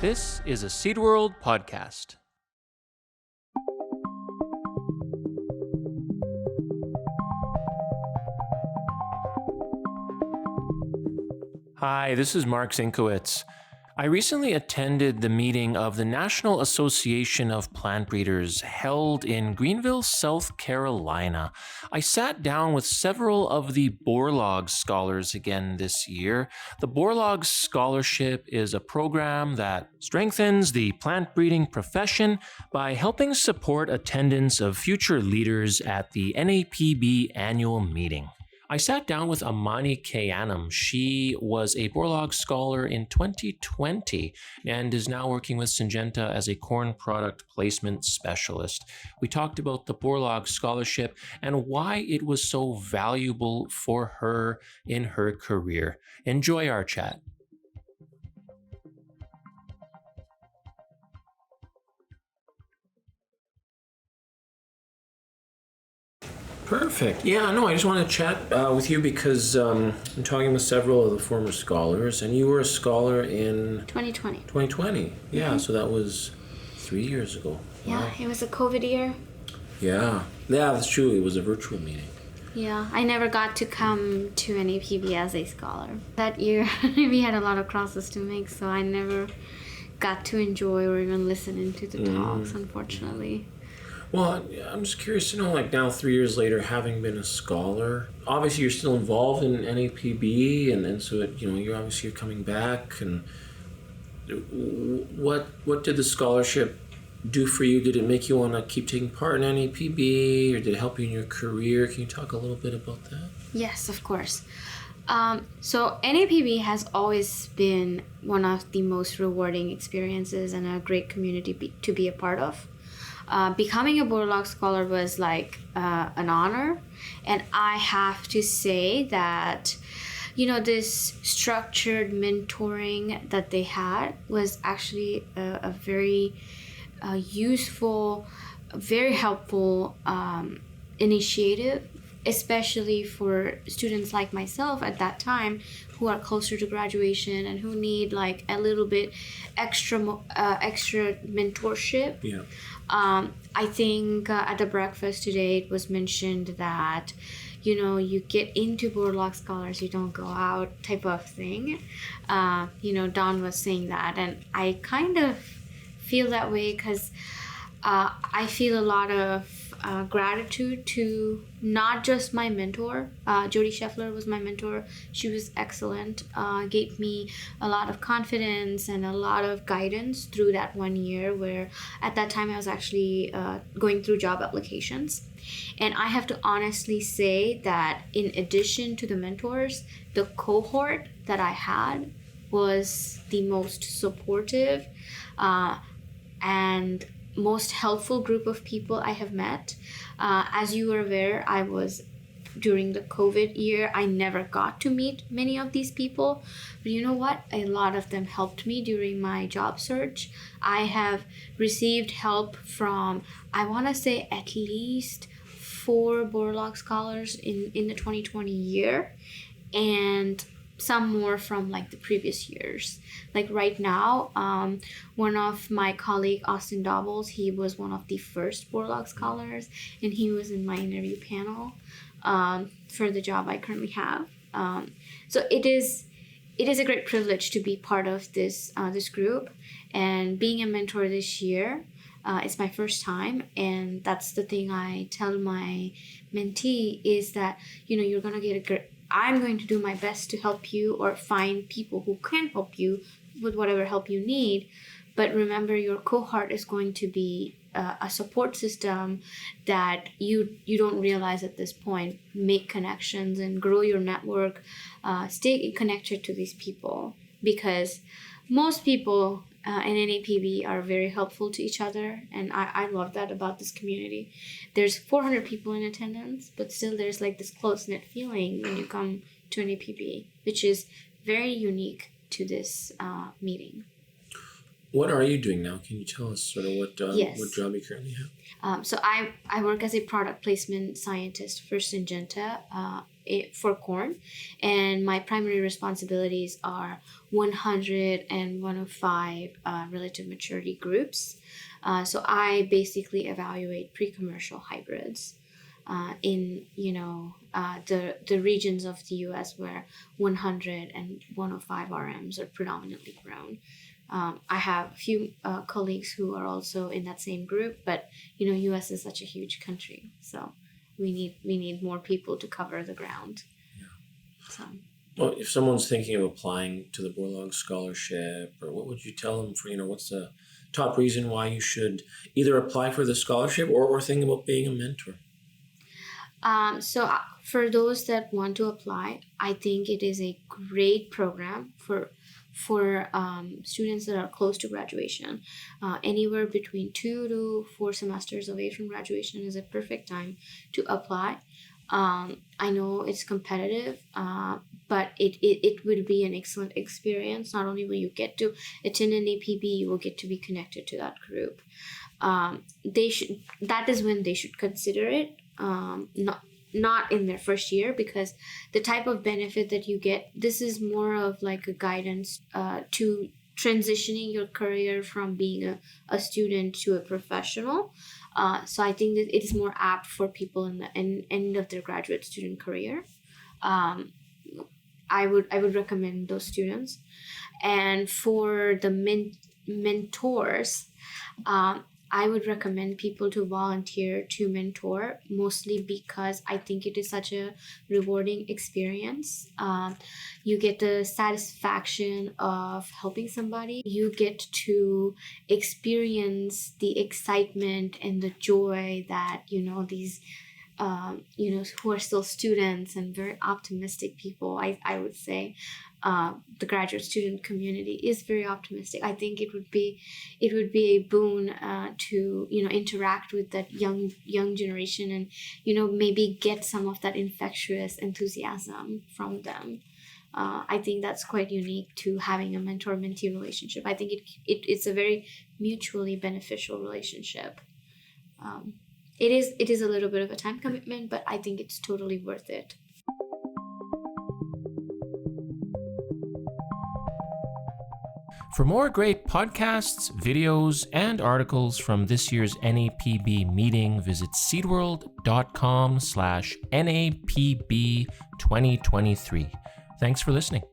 This is a Seed World podcast. Hi, this is Mark Zinkowitz. I recently attended the meeting of the National Association of Plant Breeders held in Greenville, South Carolina. I sat down with several of the Borlaug scholars again this year. The Borlaug Scholarship is a program that strengthens the plant breeding profession by helping support attendance of future leaders at the NAPB annual meeting. I sat down with Ammani Kyanam. She was a Borlaug scholar in 2020 and is now working with Syngenta as a corn product placement specialist. We talked about the Borlaug scholarship and why it was so valuable for her in her career. Enjoy our chat. Perfect. Yeah, no, I just want to chat with you because I'm talking with several of the former scholars, and you were a scholar in 2020. 2020. Yeah, mm-hmm. So that was 3 years ago. Yeah, wow. It was a COVID year. Yeah, that's true. It was a virtual meeting. Yeah, I never got to come to an APB as a scholar. That year, we had a lot of crosses to make, so I never got to enjoy or even listen into the talks, unfortunately. Well, I'm just curious to know, like now 3 years later, having been a scholar, obviously you're still involved in NAPB, and so you're coming back. And what did the scholarship do for you? Did it make you want to keep taking part in NAPB, or did it help you in your career? Can you talk a little bit about that? Yes, of course. So NAPB has always been one of the most rewarding experiences and a great community to be a part of. Becoming a Borlaug scholar was like an honor, and I have to say that this structured mentoring that they had was actually a very useful, very helpful initiative, especially for students like myself at that time who are closer to graduation and who need like a little bit extra mentorship. Yeah. I think at the breakfast today it was mentioned that you get into Borlaug scholars, you don't go out type of thing. Don was saying that, and I kind of feel that way because I feel a lot of gratitude to not just my mentor. Jody Scheffler was my mentor. She was excellent, gave me a lot of confidence and a lot of guidance through that 1 year where at that time I was actually going through job applications. And I have to honestly say that in addition to the mentors, the cohort that I had was the most supportive and most helpful group of people I have met. As you are aware, during the COVID year, I never got to meet many of these people. But you know what? A lot of them helped me during my job search. I have received help from, I want to say, at least 4 Borlaug scholars in the 2020 year, and some more from like the previous years. Like right now, one of my colleague, Austin Doubles, he was one of the first Borlaug scholars, and he was in my interview panel for the job I currently have. So it is a great privilege to be part of this group, and being a mentor this year. It's my first time, and that's the thing I tell my mentee is that you're gonna get I'm going to do my best to help you or find people who can help you with whatever help you need. But remember, your cohort is going to be a support system that you don't realize at this point. Make connections and grow your network. Stay connected to these people, because most people in NAPB are very helpful to each other, and I love that about this community. There's 400 people in attendance, but still there's like this close-knit feeling when you come to NAPB, which is very unique to this meeting. What are you doing now? Can you tell us sort of what Yes. what job you currently have? So I work as a product placement scientist for Syngenta for corn, and my primary responsibilities are 100 and 105 relative maturity groups. So I basically evaluate pre-commercial hybrids in the regions of the U.S. where 100 and 105 RMs are predominantly grown. I have a few colleagues who are also in that same group, but U.S. is such a huge country, so we need more people to cover the ground. Yeah. So. Well, if someone's thinking of applying to the Borlaug scholarship, or what would you tell them for what's the top reason why you should either apply for the scholarship or think about being a mentor? So for those that want to apply, I think it is a great program for students that are close to graduation. Anywhere between 2 to 4 semesters away from graduation is a perfect time to apply. I know it's competitive, but it would be an excellent experience. Not only will you get to attend an NAPB, you will get to be connected to that group. That is when they should consider it. Not in their first year, because the type of benefit that you get, this is more of like a guidance to transitioning your career from being a student to a professional. So I think that it is more apt for people in the end of their graduate student career. I would recommend those students. And for the mentors, I would recommend people to volunteer to mentor, mostly because I think it is such a rewarding experience. You get the satisfaction of helping somebody. You get to experience the excitement and the joy that, these, who are still students and very optimistic people, I would say. The graduate student community is very optimistic. I think it would be a boon to interact with that young generation and maybe get some of that infectious enthusiasm from them. I think that's quite unique to having a mentor-mentee relationship. I think it's a very mutually beneficial relationship. It is a little bit of a time commitment, but I think it's totally worth it. For more great podcasts, videos, and articles from this year's NAPB meeting, visit seedworld.com/NAPB 2023. Thanks for listening.